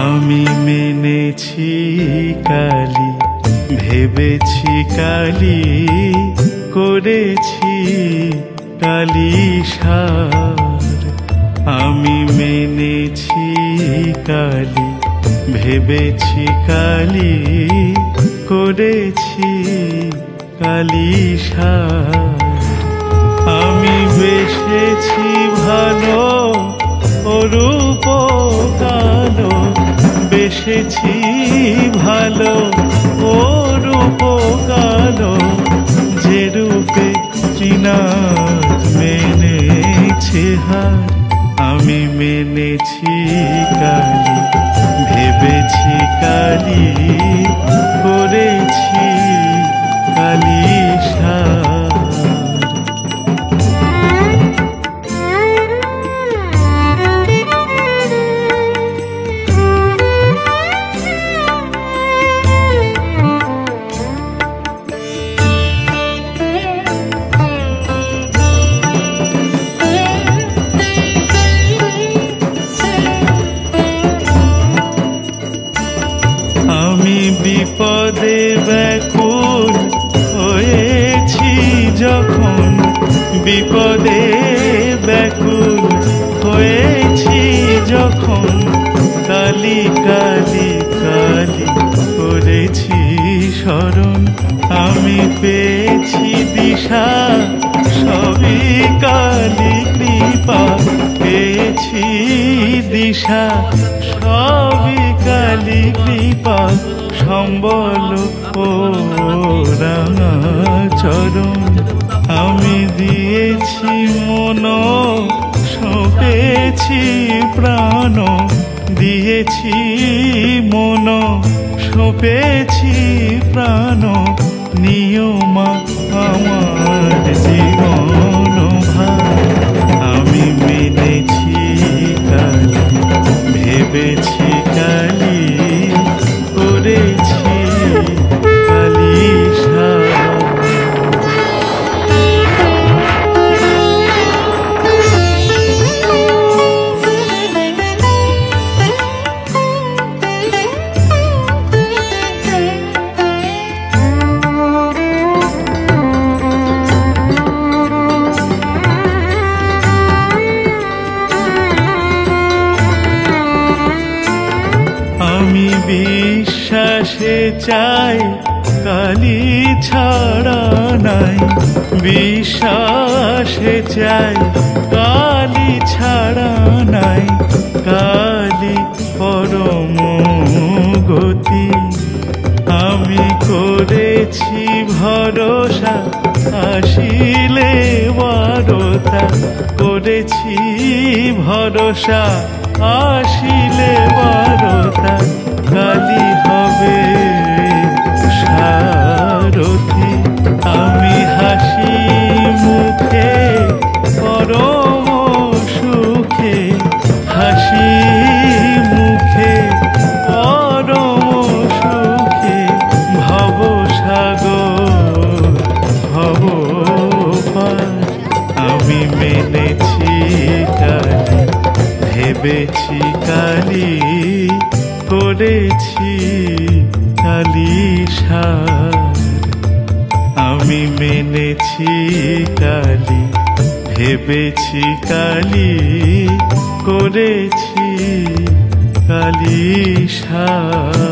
আমি মেনেছি কালি, ভেবেছি কালি, করেছি কালি সার। আমি মেনেছি কালি, ভেবেছি কালি, করেছি কালি সার। আমি বেসেছি ভালো অরূপ কালো, বেসেছি ভালো অরূপ কালো, যে রূপে চিনার মেনেছে হার। আমি মেনেছি কালি, ভেবেছি কালি, করেছি কালি সার। আমি বিপদে ব্যাকুল হয়েছি যখন, বিপদে ব্যাকুল হয়েছি যখন, কালি কালি কালি করেছি স্মরণ। আমি পেয়েছি দিশা, সবই কালি কৃপা, পেয়েছি দিশা, সবই কালি কৃপা, সম্বল ও রাঙা চরণ। আমি দিয়েছি মন, সঁপেছি প্রাণ, দিয়েছি মন, সঁপেছি প্রাণ, নিয়মা আমার জীবন ভার। আমি মেনেছি কালি, ভেবেছি কালি, করেছি কালি সার। আমি বিশ্বাসে চাই কালি ছাড়া নাই, বিশ্বাসে চাই কালি ছাড়া নাই, কালি পরম গতি। আমি করেছি ভরসা, আসিলে বারতা, করেছি ভরসা, আসিলে বারতা, কালি হবে সারথি। আমি হাসি মুখে পরম সুখে, হাসি মুখে পরম সুখে, ভব সাগর ভব পার। আমি মেনেছি কালি, ভেবেছি কালি, করেছি কালি সার। আমি মেনেছি কালি, ভেবেছি কালি, করেছি কালি সার।